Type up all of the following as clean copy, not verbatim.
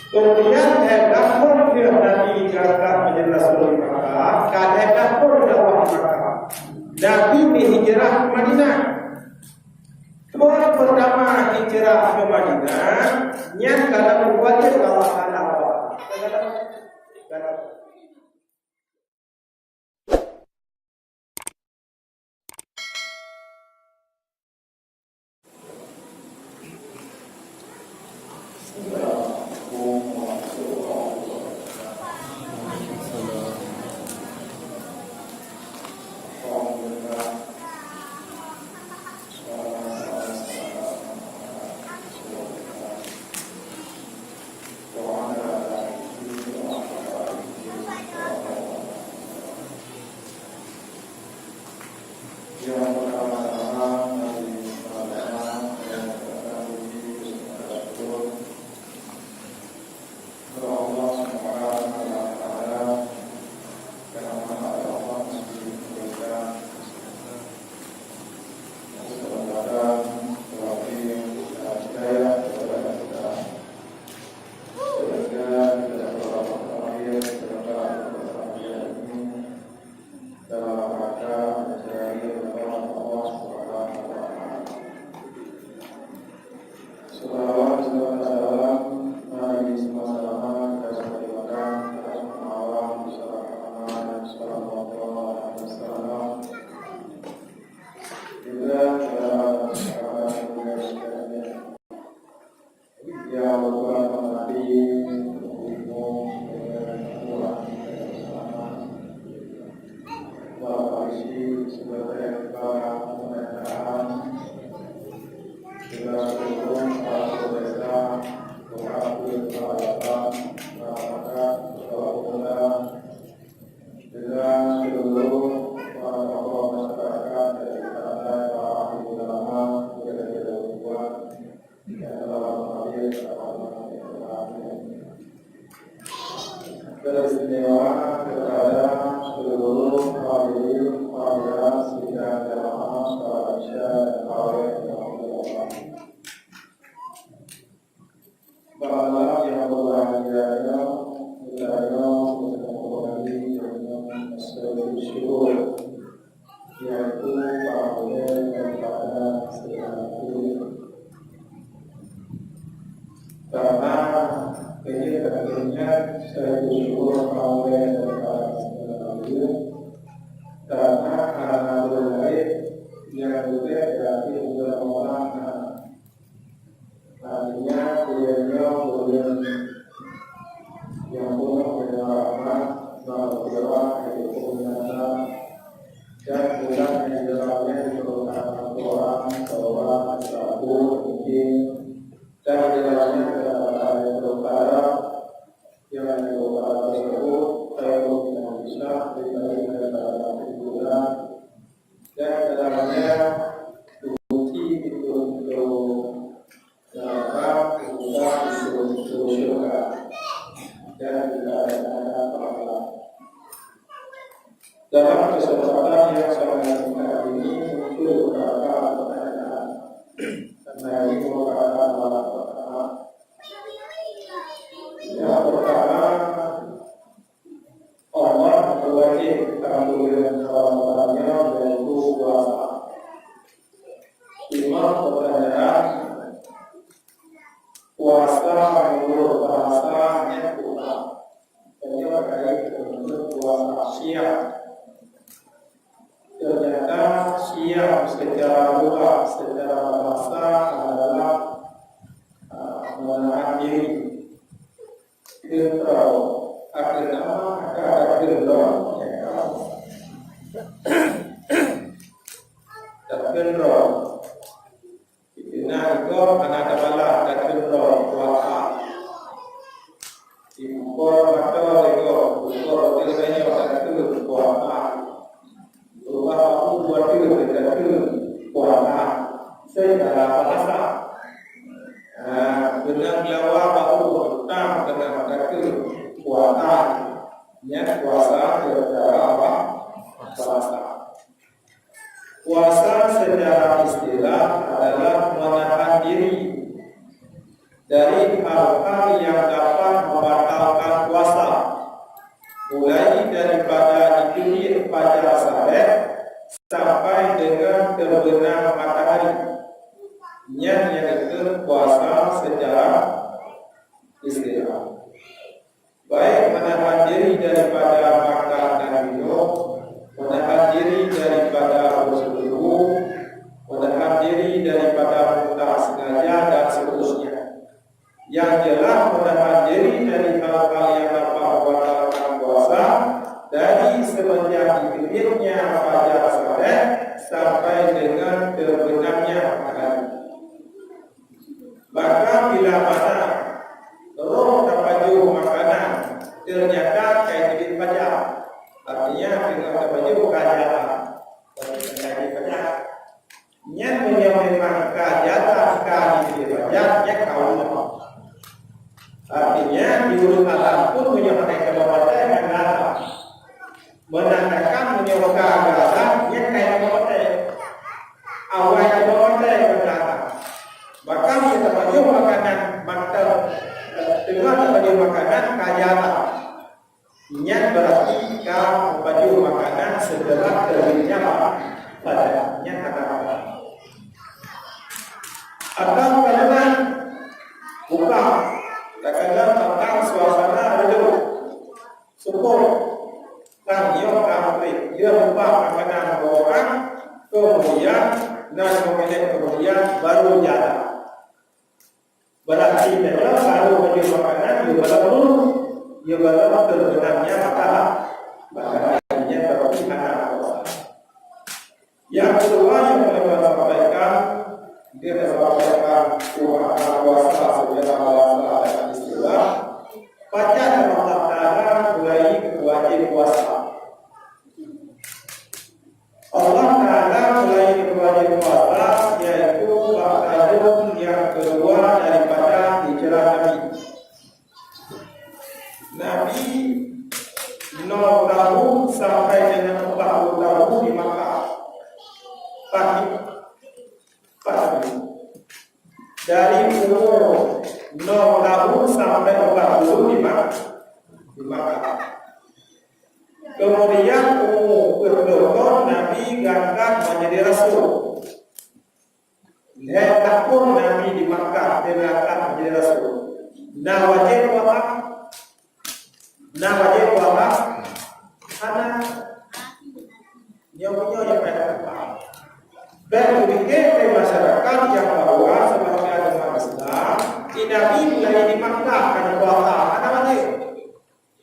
Kemudian dapur dia Nabi gagah menjelas Makkah, kada dapur dakwah Makkah. Nabi berhijrah ke Madinah. Tahun pertama hijrah ke Madinah, nyan kada berbuat Allah Taala. Beristimewa kepada seluruh hadirin hadirat sidang jamaah salat Isya dan tarawih yang Allah. Malam yang berbahagia saya mengulangi dengan seluruh syukur, yaitu bahagia kepada seluruh karena ini tentunya saya bersyukur oleh karena berbaik yang juga dari beberapa orang artinya beliau yang penuh dengan rahmat dan bergerak dari kemuliaan dan bukan yang dalamnya diperlukan Al-Quran, Taurat, Zabur, Injil dan di dalamnya terdapat ayat berkata yang berkata tersebut saya tidak bisa diberi kepada hiburan dan di dalamnya bukti itu untuk neraka, juga untuk surga dan tidak ada pahala. Dalam kesempatan yang sangat singkat ini muncul beberapa pertanyaan tentang itu yang pertama, Allah berwajib kemuliaan kawalannya yaitu puasa. Imam pertanyaan, puasa menurut bahasa hanya Quran. Ini berkait dengan puasa Syiah. Ternyata Syiah secara luar, secara bahasa adalah menahan diri. Fir'aun, akhirnya ada Fir'aun, dan Fir'aun. Nah itu anak kepala dan Fir'aun puasa. Impor atau itu, impor biasanya pada itu puasa. Berubah aku buat itu dengan itu puasa. Secara bahasa. Benar jawab aku bertam dengan kata puasa, puasa baik menahan diri daripada makan dan minum, menahan diri daripada bersetubuh, menahan diri daripada mudah sengaja dan seterusnya. Yang jelas menahan diri dari hal-hal yang dapat membatalkan puasa dari semenjak diterbitnya fajar Shadek sampai dengan terbenamnya matahari. Bahkan bila mana roh terpajuk makanan ternyata kain terbit fajar, artinya dengan terpajuk kajatan kain fajar. Yang memang kajatan kain terbit fajar yang kau. Artinya diurut alam pun menyebabkan kebawasan yang datang menandakan menyebabkan keagasan yang kain kebawasan awal kebawasan yang datang. Bahkan kita baju makanan mata tengah baju makanan kajatan yang berarti kau baju makanan setelah terbitnya pada yang kata atau kadang buka kadang tentang suasana redup syukur dan yang kami dia lupa makanan orang kemudian dan kemudian baru jalan berarti dalam baru bagi makanan dia baru terbenamnya makanya berarti anak yang kedua yang kita sampaikan dia sampaikan puasa sebenarnya puasa istilah baca Allah Taala mulai wajib puasa. Allah Taala mulai wajib puasa yaitu tahun yang kedua daripada hijrah Nabi. Nabi 0 tahun sampai dengan 40 tahun di Makkah. Dari umur 0 tahun sampai 40 di Makkah. Kemudian umur berdokter Nabi gangkat menjadi Rasul. Tahun Nabi di Makkah diangkat menjadi Rasul. Nah wajib puasa anak yang punya yang pada dan berpikir masyarakat yang bahwa sebagai agama Islam Nabi mulai di Makkah karena puasa ada wajib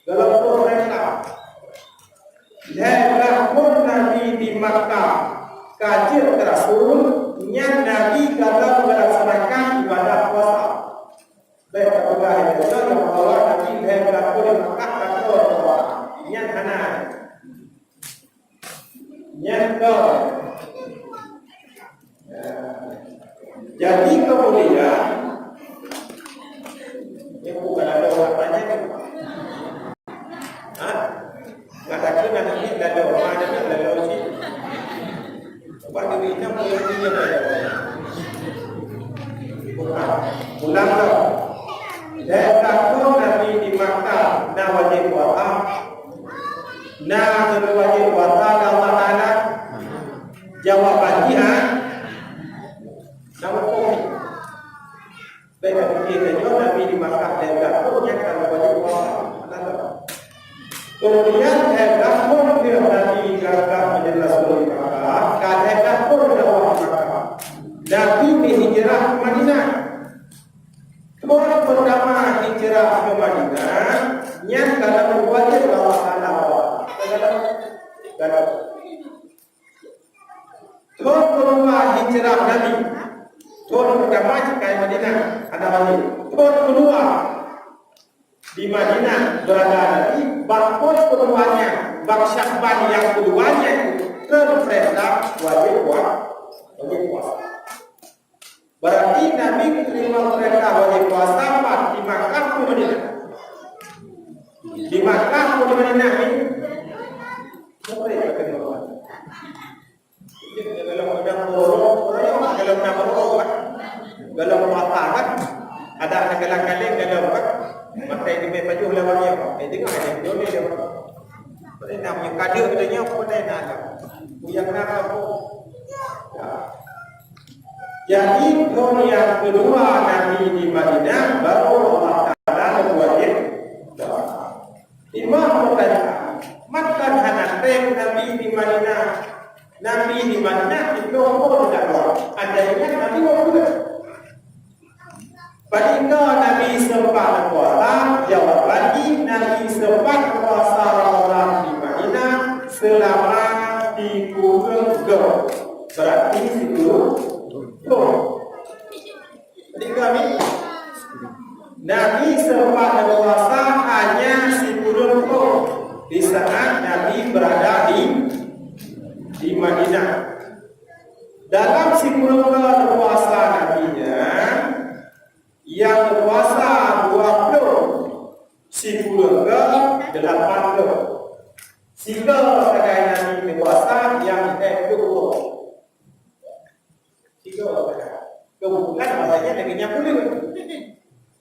dalam mereka. Dan pun Nabi di Makkah kaji Rasul yang Nabi kata melaksanakan ibadah puasa. Baik apabila itu yang bahwa Nabi berlaku di Makkah kata puasa yang anak yang jadi kemudian ini bukan ada orang tanya kan? Katakan nanti ada orang ada uji. Sebab dirinya mulai dia pada pulang tau. Dan takut Nabi di Makkah nak wajib puasa, nak wajib puasa Allah Taala jawaban dia. Nama kami baik kita juga Nabi di Makkah dan takutnya kalau wajib puasa. Kemudian takut dia Nabi gagah menjadi Rasul di Makkah. Kadang takut dakwah Makkah. Nabi berhijrah ke Madinah. Orang pertama hijrah ke Madinah yang kalau wajib Allah Taala. Tahun kedua hijrah Nabi. Tahun pertama ke Madinah ada wajib. Tahun kedua di Madinah berada Nabi. Bahkan keduanya, bab Syakban yang keduanya terperintah wajib puasa. Berarti Nabi menerima perintah wajib puasa di Makkah ke Madinah. Di Makkah ke Madinah ini mereka kena puasa. Dalam puasa kan ada kali dalam mata ini baju lawannya tengok ada dole dia pada nak punya kader katanya pada nak yang nak apa jadi tahun yang kedua Nabi di Madinah baru Allah Taala wajib Madinah. Nabi di Madinah di Kuala Lumpur adanya Nabi Muhammad. Ketika Nabi sempat puasa, jawab lagi Nabi sempat puasa Ramadan di Madinah selama 30 tahun. Berarti 10 tahun. Ketika Nabi sempat puasa hanya 10 tahun di saat Nabi berada di Madinah. Dalam 10 tahun puasa Nabi-nya, yang berpuasa 20, 10 ke 80. Sehingga sekali Nabi berpuasa yang 20. Sehingga kebetulan bahasanya negerinya puluh.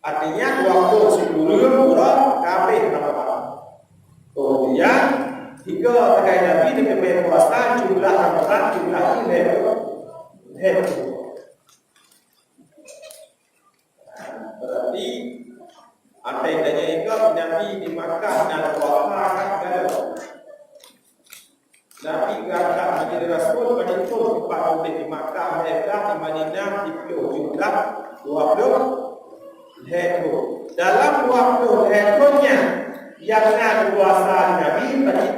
Artinya 20, 10 kurang kabeh Ramadan. Kemudian 3 sekali Nabi dengan berpuasa jumlah Ramadan jumlah ini berarti artinya itu Nabi di Makkah dan Wafat kalau Nabi agak menjadi Rasul pada itu tempat di Makkah mereka di Madinah di jumlah 20 hektar. Dalam 20 hektarnya yang ada puasa Nabi pada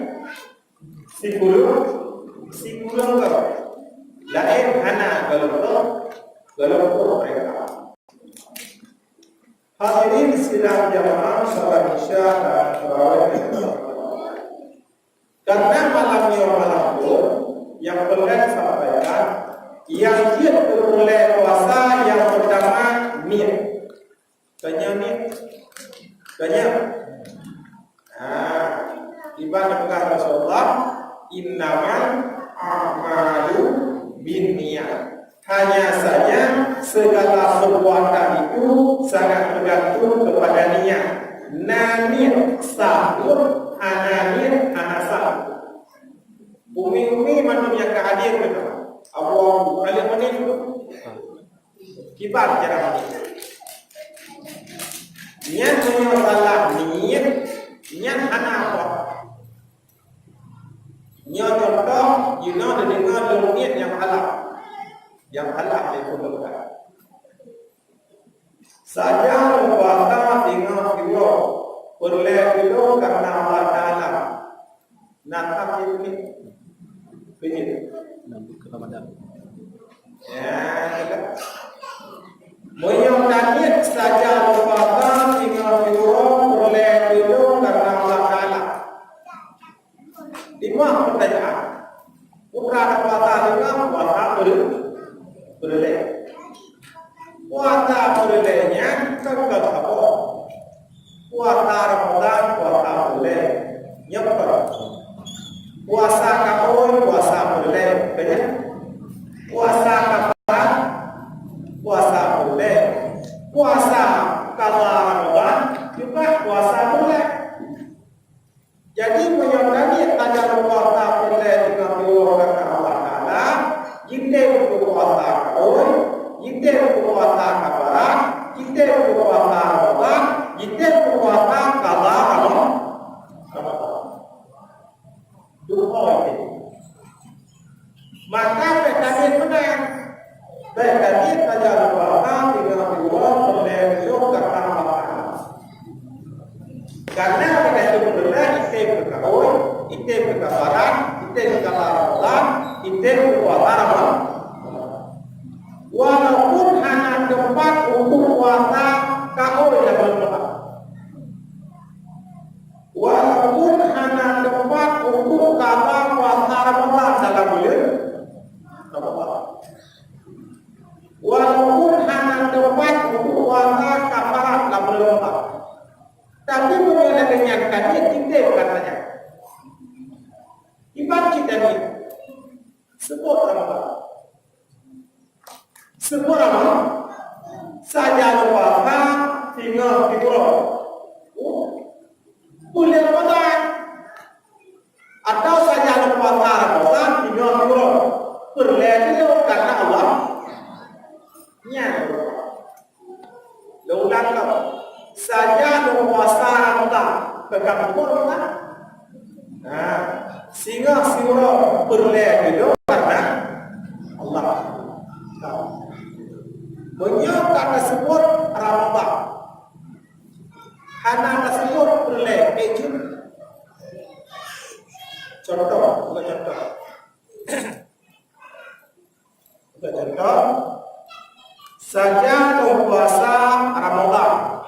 10 ke lain hana kalau mereka. Hadirin sidang jamaah salat Isya dan tarawih. Karena malamnya malam itu yang perlu sampaikan yang dia boleh puasa yang pertama niat. Banyak. Ibadah kata Rasulullah, innamal a'malu binniyat. Hanya saja segala perbuatan itu sangat bergantung kepada niat. Niat sahur, niat sahur. Umi manum yang kehadir betul. Abu kalian mana itu? Kibar cara mana? Niat menyolat niat apa? Niat contoh, ada dengar niat yang halal. Yang halal diperlukan. Saja puasa dengan kilo, boleh kilo karena Allah Taala. Nak ini begini. Ya, moyong tadi saja puasa dengan kilo, boleh kilo karena Allah Taala. Lima pertanyaan. Putra puasa dengan puasa boleh. Puasa bolehnya kekal apa? Puasa Ramadan puasa boleh. Nyapa? Puasa kapan puasa boleh. Benar? Puasa kapan puasa boleh. Puasa kalau Ramadan juga puasa boleh. Jadi menyatakan ada puasa boleh dengan orang Allah Taala. Jika puasa kapan kita berpuasa kafarat, kita berpuasa Ramadan, kita berpuasa qada Ramadan. Dua itu. Maka berkait benar. Berkait saja berpuasa dengan dua boleh juga Ramadan. Karena pada itu benar kita berkaul, kita berkafarat, kita qada Ramadan, kita berpuasa Ramadan. Walaupun hanya tempat untuk puasa kau yang berlepas. Walaupun hanya tempat untuk kata puasa Ramadan dalam bulan Ramadan. Walaupun hanya tempat untuk puasa kafarat dalam bulan Ramadan. Tapi mengenai kenyataannya kita katanya. Ibarat kita ni sebut Ramadan. Semua orang saja lupa tinggal di pulau. Boleh Ramadan atau saja lupa Ramadan tinggal di pulau. Boleh karena Allah. Nya. Laulan kau saja lupa Ramadan ke kampung Ramadan. Sehingga surah berleh itu karena Allah. Menyokak tersebut Ramadan. Hana tersebut berleh ejun. Contoh, bukan contoh. Bukan contoh. Saja puasa Ramadan.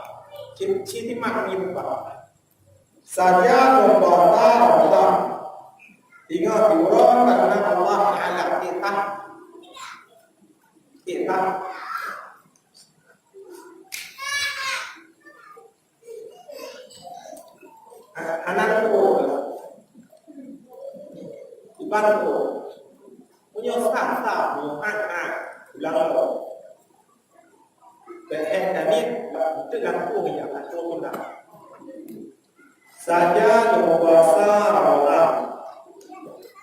Ciri makni Pak. Saja puasa Ramadan. Tinggal diurut karena Allah Ta'ala kita anak itu ibaratku punya sah punya ulang kami dengan yang atur saja puasa Ramadan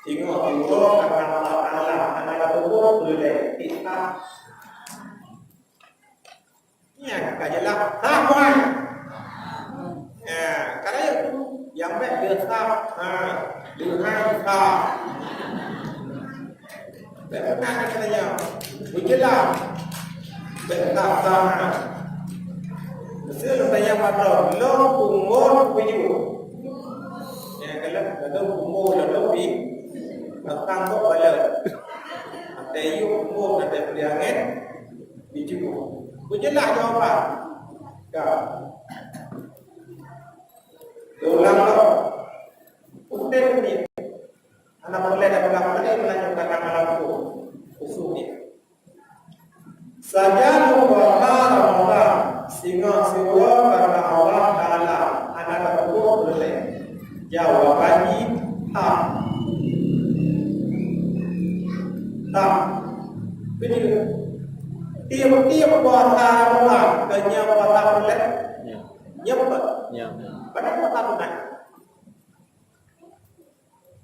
tengok diurut karena Allah Ta'ala anak itu boleh kita ya kajalah tahuan karena yang baik dia sah dengan sah benar katanya begilah benar sah mesti tanya pada lo umur tujuh ya kalau umur lebih tentang kok balik ada yuk umur ada pilihan tujuh begilah jawapan ulang lo udah ni anak boleh dah ulang boleh melanjutkan amalanku usulnya saja lupa Ramadan sehingga surah karena Allah Ta'ala anak tersebut boleh jawabannya tak begitu tiap-tiap puasa Ramadan kenya puasa boleh nyebut pada puasa bukan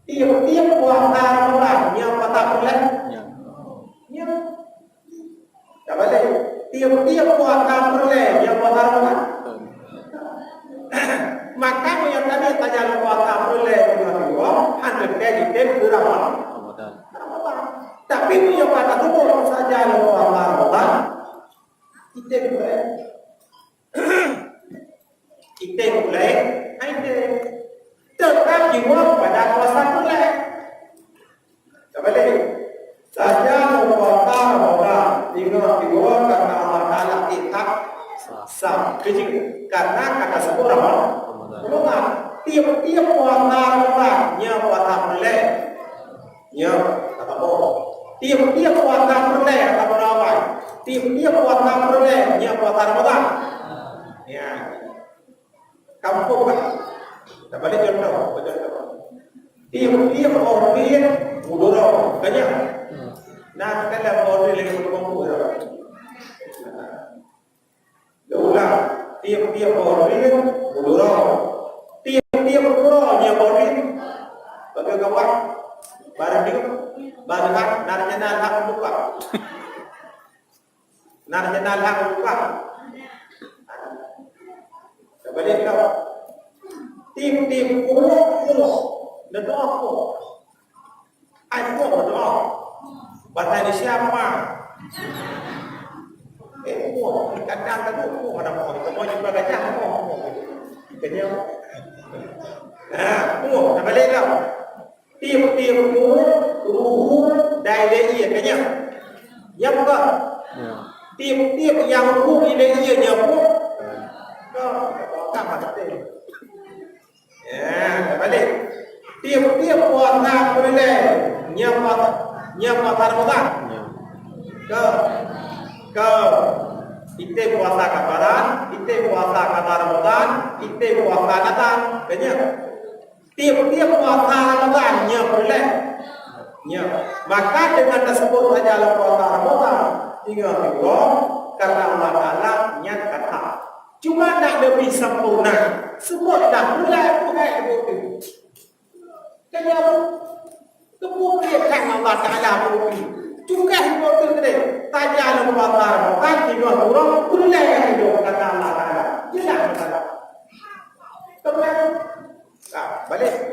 tiap-tiap puasa Ramadan yang puasa bulan tak boleh tiap-tiap puasa bulan yang puasa Ramadan maka yang tadi tanya puasa bulan anda jadi tempoh Ramadan tapi punya pada tubuh saja puasa Ramadan kita boleh ada tetap jiwa pada puasa bulan. Kembali saja puasa Ramadan tinggal jiwa karena Allah Ta'ala kita sah karena kata sebut Ramadan. Tiap-tiap puasa Ramadan nya puasa bulan nya kata boh. Tiap-tiap puasa bulan kata berawal. Tiap-tiap puasa bulan nya puasa Ramadan. Ya. Kampung kan? Tak boleh contoh. Tiap-tiap orang dia mudorong, banyak. Nah, kalau orang dia lagi berkumpul, ulang. Tiap-tiap orang dia mudorong. Tiap-tiap orang dia orang bagi kawan, barang dia, barang narjana hak buka, narjana hak buka. Balik kau tim kulo dan doa ko ai ko doa batani siapa ko kadang-kadang ko ada mau juga gajah ko kenya ko balik kau tim kulo dai dia kenya yang ko tim yang ku ile dia nyapu ya, balik. Tiap-tiap puasa boleh nyapa Ramadan. Kita puasa kabaran, kita puasa kabar Ramadan, kita puasa Natal, kenya. Tiap-tiap puasa Ramadan boleh. Maka dengan tersebut saja puasa Ramadan tinggal karena Allah Ta'ala nyatakan cuma nak lebih sempurna sebut dah mulai begitu kenapa kemudian Allah Ta'ala begitu juga begitu deh tajal Allah kan tiga orang mulai hidup kata Allah Ta'ala jelas kata kemudian Balik.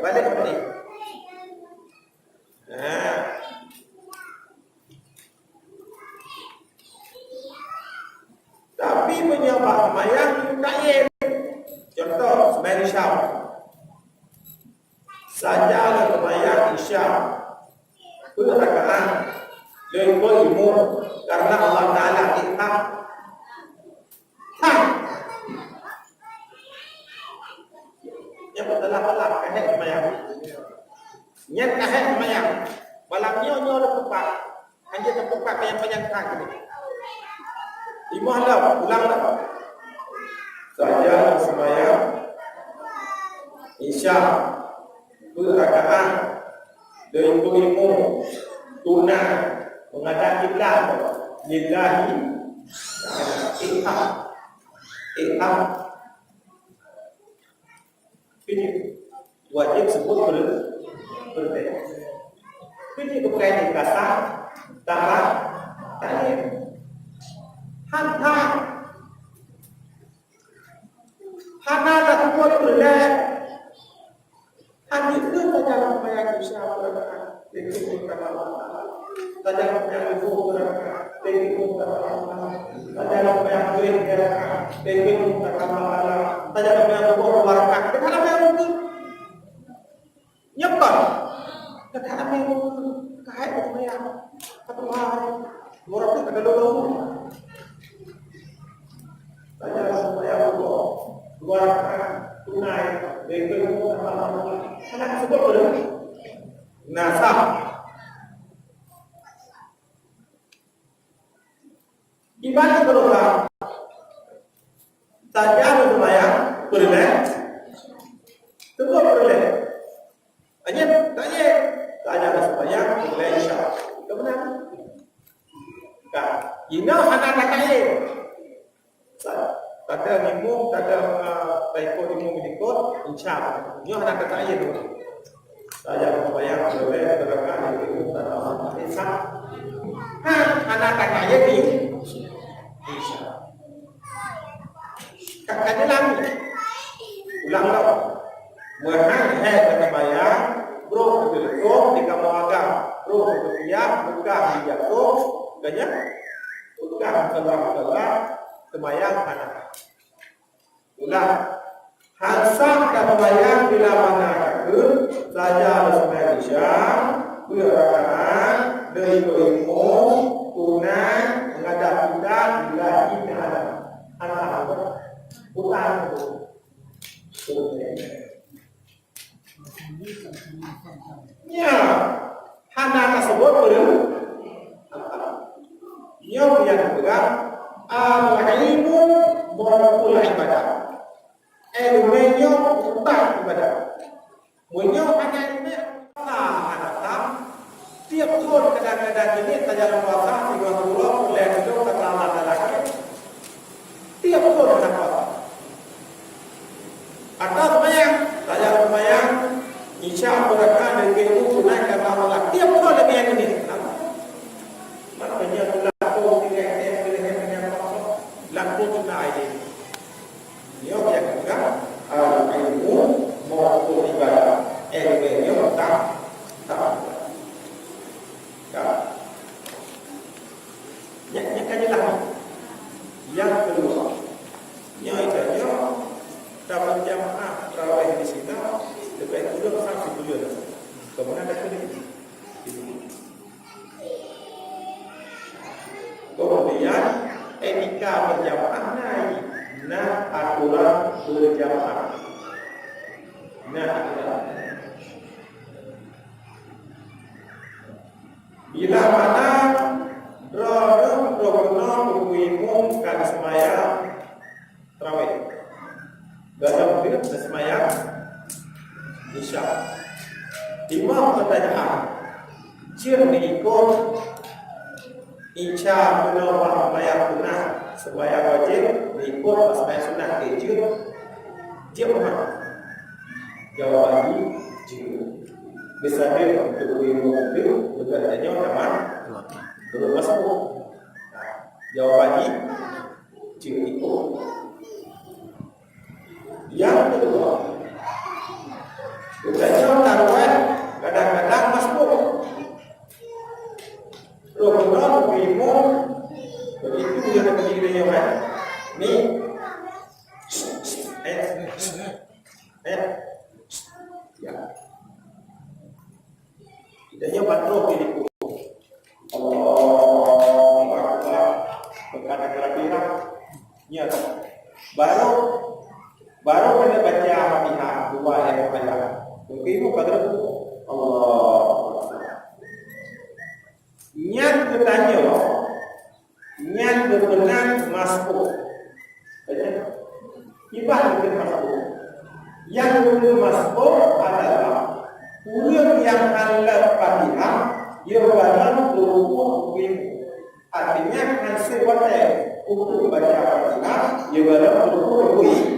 Tapi penyebab semayang takyib. Contoh sembahyang Isya. Sajalah sembahyang Isya berrakaat lengkap ilmu karena Allah Taala kita yang bertelah-telah kahit semayang. Nyat kahit semayang. Malamnya nyonya tempat. Hanya tempat yang kaki. Imam dah ulang dah. Saja sembahyang Isya berrakaat lengkap ilmu tunai menghadap kiblat lillahi ta'ala. Ini wajib sebut berbeda. Ini bukan kasar, tak Hana tak sebut berbeda. Hanya itu saja yang bisa berkata. Tanya apa yang ibu berkata, ibu berkata. Tanya apa yang duit berkata, ibu berkata. Tanya apa yang ibu berkata, tanya apa yang ibu nyepar. Tanya apa yang ibu kahit apa yang satu hari murah itu ada dulu. Tanya apa yang ibu berkata tunai, ibu berkata. Anak sebut betul. Nasab. Ibadah berdoa. Saja berdoa boleh. Sebut boleh. Hanya tanya berdoa boleh insya-Allah. Benar. Kan? Ini anak kaya. Kata nimu, kata baikko nimu medikot, insya-Allah. Ini anak kaya tu. Saya berbayar boleh berkali itu tanah desa. Anak kaya ni. Kakaknya lagi. Ulang dah. Mereka kena bayar. Bro betul di kamu agak. Bro berpihak buka di jatuh. Kanya buka kelar semayang anak. Ulang. Hansak dan bayang bila mana ke saja sembahyang Isya berrakaat dari ilmu tunai menghadap kita ilahi ta'ala anak utang itu. Ya, hana tersebut belum. Yang bergerak al-ilmu maupun ibadah. Ilmunya utang ibadah. Munyo hanya ini anak tiap tahun kadang-kadang ini tajaran puasa 30 bulan itu kata Allah lagi. Tiap tahun nak puasa. Atau sembahyang, tajaran sembahyang Isya berkah dan itu tunai kata Allah. Tiap tahun lebih yang ini. Maknanya laku dengan laku tunai ini. Dia yang enggak ilmu maupun ibadah. Ilmunya tak. Yang kajilah. Yang kedua, yaitu dapat jamaah tarawih di sini lebih dulu sampai bulan. Kemudian ada ini. Kemudian etika berjamaah naik. Nah, aturan berjamaah. Bila mana Roh mengumumkan semayang tarawih, dalam film semayang Isya. Imam pertanyaan, ciri diikut Isya menolak semayang sunnah, semayang wajib diikut semayang sunnah kecil. Dia mana? Jawabannya jika bisa dia untuk ilmu itu berkatanya zaman belum masuk. Jawabannya jika itu. Yang kedua, Biasanya taruhan kadang-kadang masbuk. Rukun ilmu begitu yang berdirinya kan. Ni ya. Idanya patro ini. Allah Akbar. Berkata kira-kira ya. Baru kena baca Fatihah dua ayat ayat. Mungkin itu kata Allah. Niat bertanya, niat berkenan masuk. Ibadah berkenan masuk. Yang berkenan masuk adalah urut yang anda Fatihah, ia barang berhubung ilmu. Artinya kan sebagai untuk baca Fatihah, ia barang berhubung ilmu.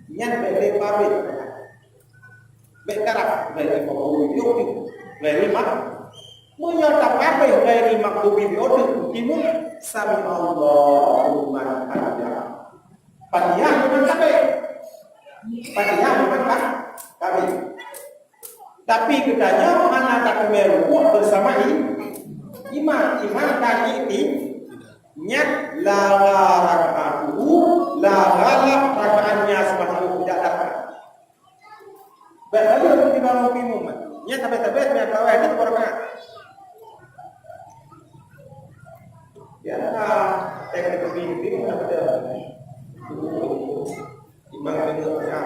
Niat berpabrik. Berkarak dari makhluk itu, dari mak, menyatakan apa yang dari makhluk itu timu sami Allahumma Fatihah. Fatihah bukan kami, Fatihah bukan kami. Tapi katanya mana tak merujuk bersama imam tadi ini niat la raka'atuhu la ghalaq rakaatnya semacam tidak dapat. Bahagia di dalam minum. Nya tabe-tabe me tawa itu berapa? Ya, teknik bimbing ada. Imam dengarnya,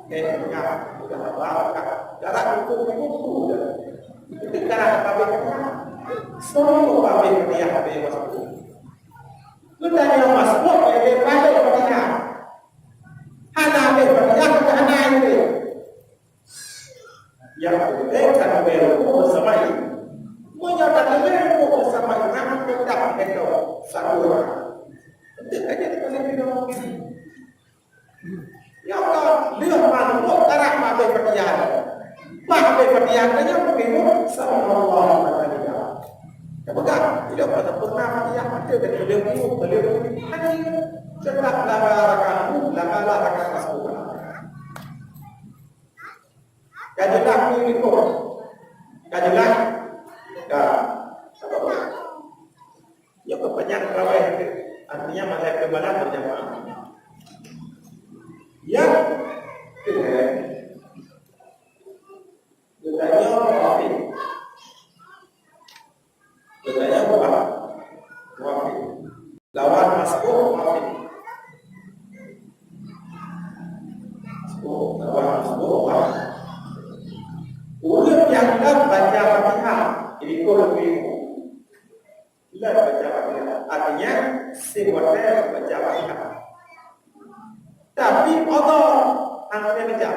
kayaknya sudah lama. Jarak itu sudah. Itu cara tabe-tabe. Semua tabe dia tabe masuk. Kita yang masuk tabe dia. Hana tabe dia hana ini. Yang berkaitan berhubung bersama ini, menyatakan berhubung bersama imam tetap itu satu orang. Tidak ada di dalam bidang ini. Ya Allah, dia makhluk darah mabe pertian, mabe pertian saja berhubung sama Allah Taala. Apakah tidak pernah pertian ada dan beliau hadir tetap lama masuk. Kajilah ini kok, kajilah, ya kebanyak rawai artinya melihat ke mana berjamaah. Ya, katanya wafi, katanya wafi, lawan masuk wafi, lawan masuk wafi. Urut yang dah baca Fatihah ini kolom dah baca Fatihah. Artinya semuanya baca Fatihah. Tapi Allah hanya baca.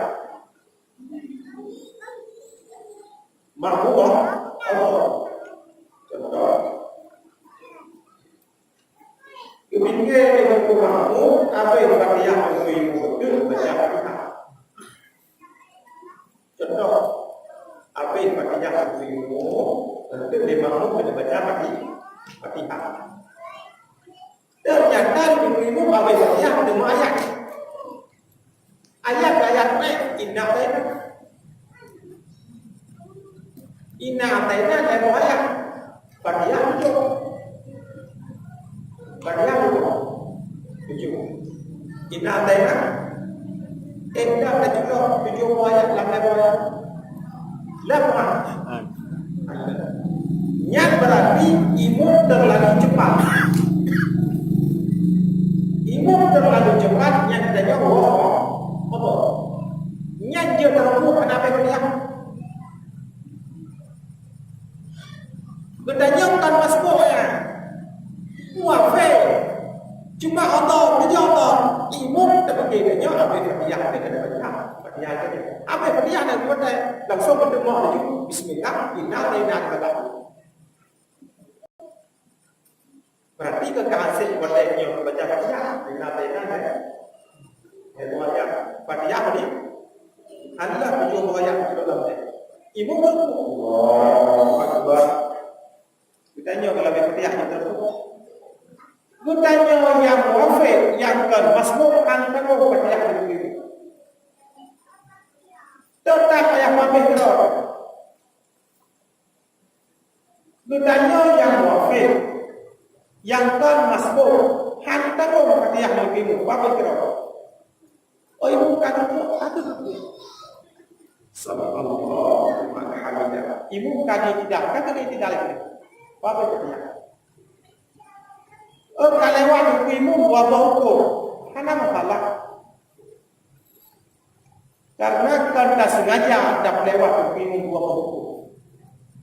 Mahmud Allah. Contoh. Kemudian dengan Mahmud apa yang Fatihah itu baca Fatihah. Contoh. Apa yang Fatihah ilmu tentu memang kena baca Fatihah. Ternyata ilmu apa yang Fatihah dengan ayat. Ayat-ayatnya inna ataina dan ayat Fatihah tujuh. Inna ataina tidak ada tujuh ayat ayat. Lemah. Yang berarti imun terlalu cepat. Imun terlalu cepat yang katanya apa? Yang dia terlalu kenapa dia? Katanya bukan masbuk ya. Muafir. Cuma Allah, dia Allah. Imun terpakainya apa dia kena baca. Dia kata, apa yang dia nak buat? Langsung bertemu dengan Bismillah, inna ataina al-fatihah. Berarti kekasih bertanya baca Fatihah, inna ataina itu ayat Fatihah ni. Allah tujuh ayat di dalamnya. Ibu Allahu Akbar. Ditanya kalau Fatihah itu. Ditanya yang wafat, yang masbuk antara Fatihah itu. Tetap ayah mabih terus. Dutanya yang wafid, yang kan masbuk, hantar orang Fatihah lebih mabih terus. Oh ibu kata tu, Sallallahu alaihi wasallam. Ibu kata kata tidak lagi. Mabih Fatihah. Oh kalau ibu buat hukum, karena masalah. Karena kan tak sengaja tak lewat pimu dua hukum.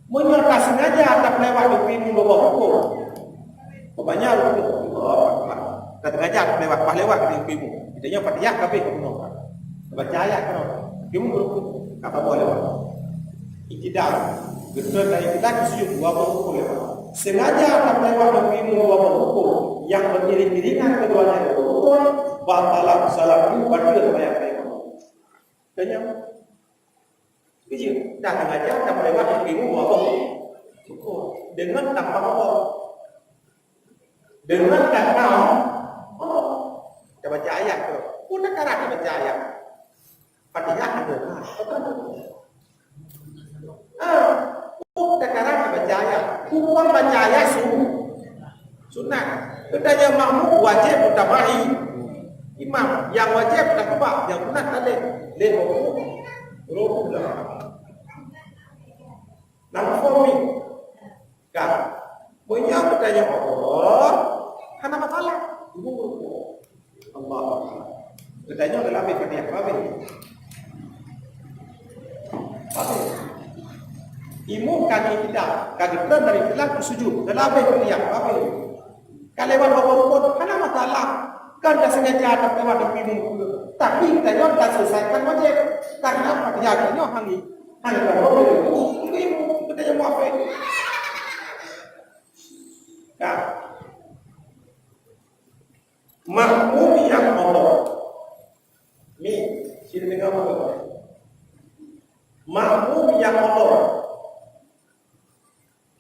Menurut tak sengaja tak lewat pimu dua hukum. Kebanyakan hukum. Tak sengaja tak lewat pimu. Idanya Fatihah kabeh kuno. Baca ayat kuno. Pimu berhukum. Apa boleh? Iktidal. Betul dari kita sujud dua hukum lewat. Sengaja tak lewat pimu dua hukum yang beriring-iringan keduanya hukum batalah salat batal bayar. Tanya, kecil, dah sengaja tak lewat ilmu apa? Dengan tanpa apa? Dengan tanpa kita baca ayat tu, pun tak kira baca ayat. Fatihah ada, pun tak kira baca ayat. Hukum baca ayat sunat. Katanya makmum wajib mutabai. Imam yang wajib tak kubah, yang sunat tak boleh rukuk lah. Nampak kan? Punya bertanya Allah, karena masalah ibu rukuk. Allah. Bertanya dalam Fatihah apa? Imu kami tidak, kami pernah dari telah bersujud dalam Fatihah apa? Kalau lewat rukuk, karena masalah. Kan dah sengaja tak lewat pimu. Tapi kita jangan tak selesaikan wajib. Karena Fatihah ini hangi kalau ibu kita yang muafik. Kan? Makmum yang Allah. Ni, sini dengar apa? Makmum yang Allah.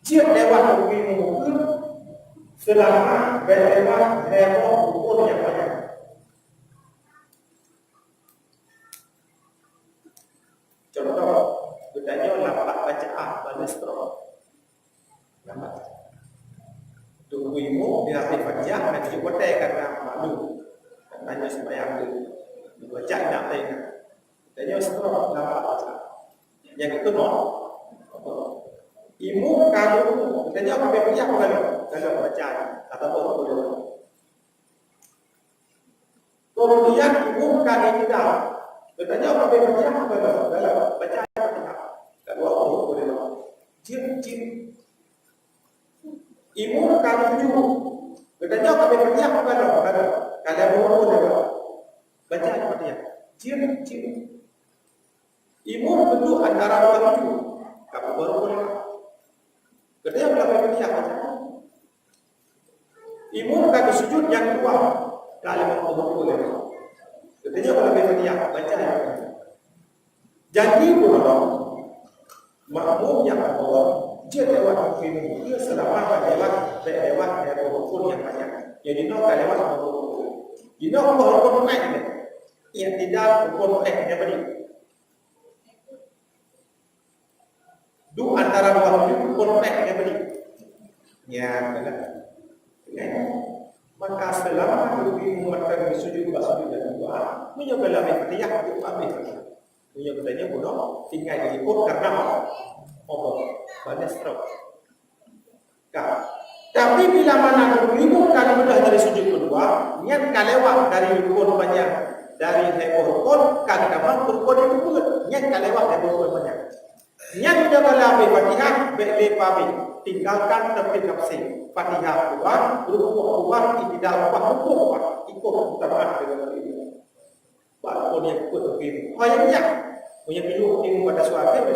Jika lewat pimu selama berlewat lewat hukum yang banyak. Contoh, bertanya lapak bacaan pada stroke. Nampak. Tungguimu di hati Fatihah dan dibuatkan karena malu. Katanya sembahyang itu dibaca nak tanya. Bertanya stroke lapak bacaan. Yang itu imu kamu bertanya apa Fatihah kalau baca atau boleh. Kemudian ibu kami tidak bertanya apa Fatihah kalau baca Fatihah. Kalau aku boleh. Jin. Ibu kami juga bertanya apa Fatihah kalau boleh baca Fatihah. Jin. Ibu tentu antara dua itu. Kamu baru boleh. Bertanya apa Fatihah baca. Ibu kami sujud yang kedua dalam Allah boleh. Katanya kalau Fatihah baca ya. Jadi pun makmum yang Allah dia lewat ilmu dia selama lewat rukun yang banyak. Jadi no lewat rukun. Ini rukun naik ni. Yang tidak rukun naik yang beri. Dua antara dua rukun naik yang beri. Ya benar. Maka selama lebih mematkan sujud dan doa, menyobalah Fatihah untuk ambil. Punya bertanya bodoh, tinggal diikut karena apa? Pada stroke. Tapi bila mana ribu kali mudah dari sujud kedua, niat kalewat dari rukun banyak, dari rukun kan kamu rukun itu pun niat kalewat dari rukun banyak. Niat tidak boleh Fatihah berlepas tinggalkan tepi nafsi. Fatihah buat, rukuk buat, iktidal buat, rukuk buat, ikut utamaan dengan ini. Walaupun yang ikut begini, hanya punya pilu ilmu pada suatu itu.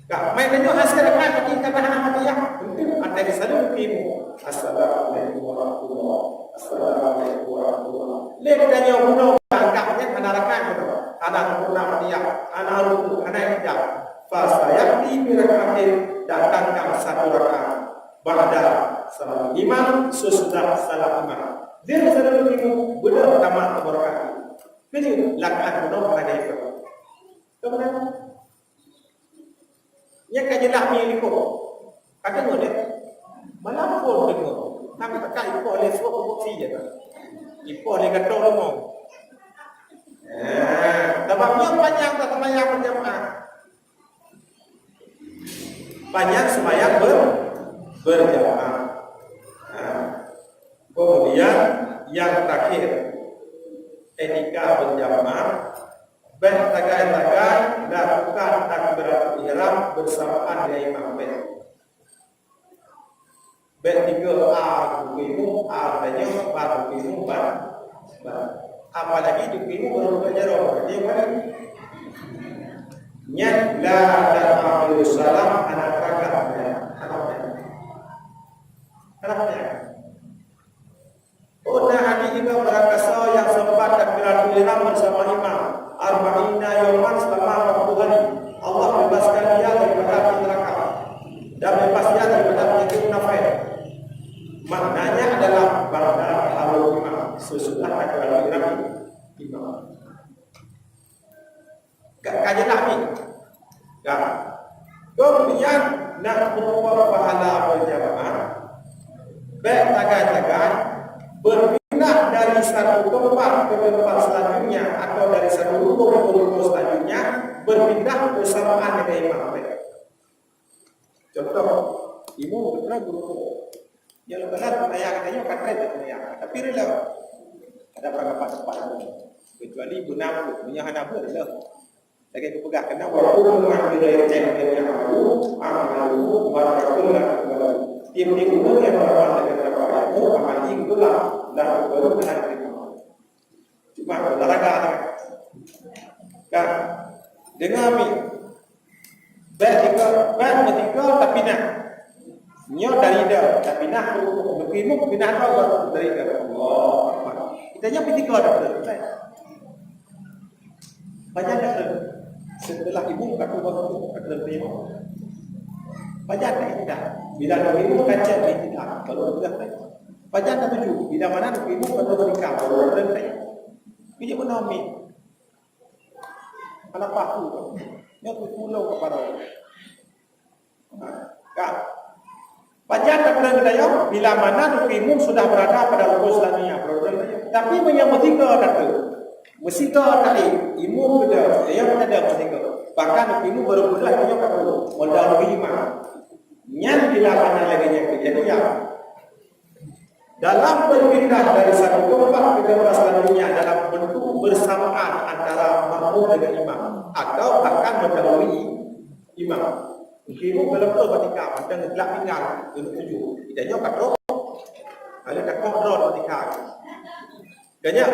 Tak main dengan hasil dekat bagi kata anak Fatihah. Mungkin anda selalu ilmu. Assalamualaikum warahmatullahi wabarakatuh. Lihat tanya guna angkatnya anak rakan itu, anak guna Fatihah, anak rukuk, anak iktidal. Fasayati birakatin datangkan satu rakaat ba'da salam imam sesudah salam imam. Dia selalu ilmu benar tamat berkati. Jadi lakukan benar pada itu. Kemudian nya kajelah mi liko. Kata ngode. Malah pun tengok. Nak tak ipo le suap bukti je tak. Ipo le kata lomo. Sebabnya panjang tak sembahyang berjamaah. Panjang sembahyang berjamaah. Kemudian yang terakhir etika berjamaah bertagai-tagai lakukan takbiratul ihram bersamaan dengan imam bertiga bukimu artinya bukimu apalagi bukimu baru belajar dia mana nyat la ta'alu salam anak ragam kenapa Pernah hadis juga berakasa yang sempat takbiratul ihram bersama imam arba'ina yawman selama 40 hari. Allah bebaskan dia daripada api neraka dan bebas dia daripada penyakit munafik. Maknanya adalah ba'da halul imam, sesudah takbiratul ihram imam. Kajilah ni. Kemudian nak berupa pahala berjamaah bertagai-tagai berpindah dari satu tempat ke tempat selanjutnya atau dari satu rukun ke rukun selanjutnya berpindah bersamaan dengan imam. Contoh, imam betul guru yang lepas ayah katanya kata ayah, tapi rela ada berapa tempat kecuali benam punya hana boleh lagi aku pegang kena waktu mengambil dari cek yang aku amalu barakallah tim guru yang berapa dengan aku amali gula dan baru kena terima cuma olahraga kan dengan mi bertiga tapi nak nyo dari dah tapi nak berkimu pindah kau dari dah Allah kita nya bertiga dah banyak dah setelah ibu kata waktu kata terima banyak dah bila ibu kaca tidak kalau sudah banyak dah tuju bila mana ibu kata berikam kalau rentai ini menaumi anak paku nya tu pulau kepada kak banyak dah kita bila mana ibu sudah berada pada rukun selanjutnya tapi yang ketiga kata Mesika tadi, imu beda, dia pun ada mesika. Bahkan imu baru belah punya perlu modal lima. Nyan dilakukan lagi yang kejadian. Dalam berpindah dari satu tempat ke tempat selanjutnya dalam bentuk bersamaan antara makmum dengan imam atau bahkan mendahului imam. Imu belum tahu ketika dan gelap tinggal untuk tuju. Idanya katrok. Ada tak kontrol ketika. Banyak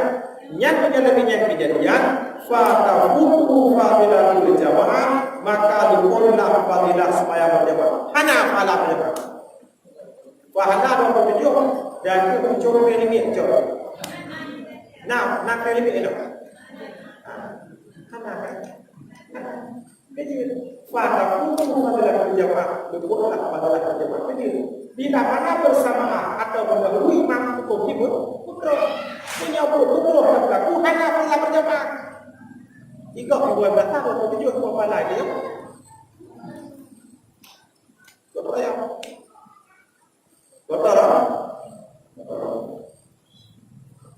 yang menjadikan kejadian fatafutu fadilatul jamaah maka dibolehlah fadilah supaya berjamaah hana pahala berjamaah pahala 27 dan itu cukup limit cukup nak limit itu hana kan jadi fatafutu fadilatul jamaah dibolehlah fadilah berjamaah jadi bila mana bersamaan atau mendahului imam hukum timur putra menyambut putra berlaku hanya pahala berjamaah 3 12 tahun 7 pahala dia betul ya betul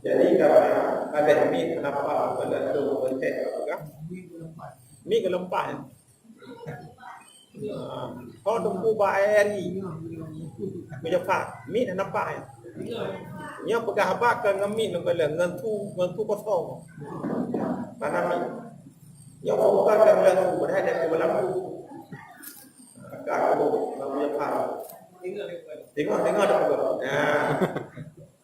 jadi karena ada mi kenapa pada tu konten apa mi kelempah kalau tunggu bayari menyepak mi nampak nya pegang apa ke ngemin ngentu kosong tanam mi nya bukan kan lalu berhadap ke belakang agak menyepak tengok dah nah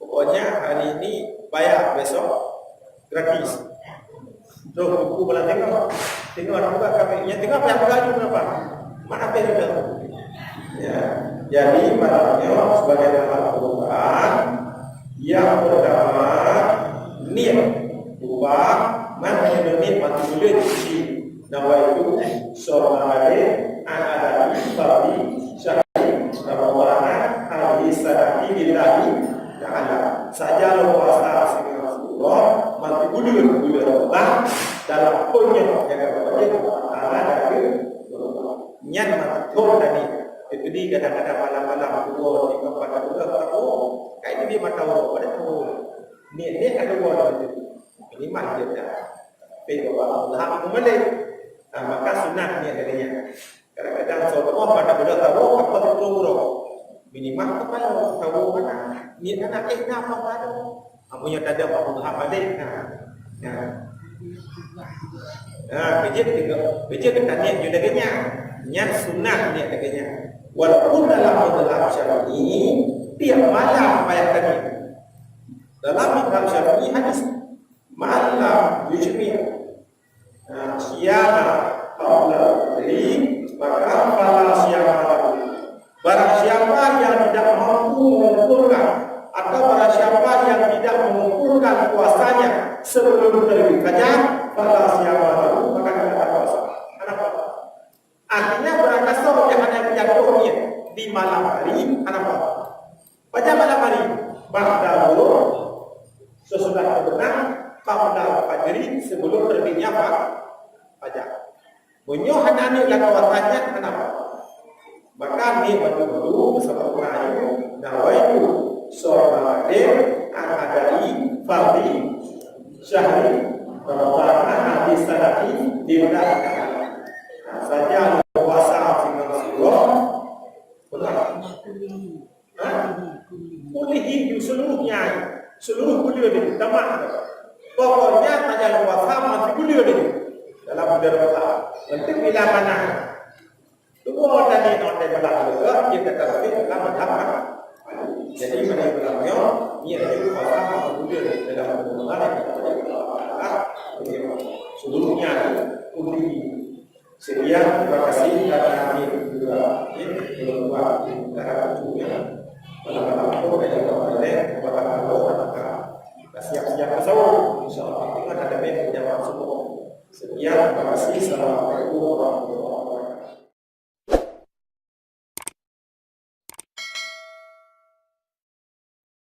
pokoknya hari ini bayar besok gratis terus buku belakang tengok juga kami yang tengok yang gaji berapa mana beda ya jadi maknanya sebagai dalam Al-Quran yang pertama niat dua mana niat mati boleh diisi nama itu soalnya ada tapi syahid Rabbana hadis sadaqi billahi ta'ala saja lo puasa dengan Rasulullah mati boleh Allah dalam punya yang berwajib ada nyan matul tadi itu di kadang-kadang malam-malam 2 3 4 bulan tahu kayak ini mata orang pada tahu ni ada buat itu ini mah dia dah pero Allah mulai maka sunat ni adanya kadang-kadang semua pada bulan tahu apa turun minimal kalau tahu mana ni anak apa pada punya tanda Allah balik kerja kita niat juga daganya niat sunnah niat daganya walaupun dalam madhab syar'i tiap malam ayat tadi dalam madhab syar'i hadis malam yujmi siyama qabla li maka fala siyama barang siapa yang tidak mampu mengumpulkan atau barang siapa yang tidak mengumpulkan puasanya sebelum terbit fajar pada siapa maka tidak ada puasa. Kenapa? Artinya berangkat soal yang hanya jatuhnya di malam hari. Kenapa? Pada malam hari ba'da zuhur sesudah terbenam qabla fajri sebelum terbitnya fajar. Bunyo hanani lakawatannya kenapa? Maka ni batu-batu bersama Quran nawaitu so'alatin an-adai fardhi syahri Ramadan hadis sanati diundangkan saja puasa dengan surah kulihi seluruhnya seluruh kuliah ini tamat pokoknya tanya puasa masih kuliah ini dalam Ramadan nanti bila mana dua tadi nanti belakang kita terfit dalam madhab jadi pada belakangnya ia ada puasa kuliah dalam Ramadan seluruhnya kuliah sekian terima kasih karena kami juga belum buat darah tujuhnya malam-malam itu banyak oleh kepada Allah siap-siap kesawah insyaallah dengan ada punya maksud sekian terima kasih. Assalamualaikum warahmatullahi wabarakatuh.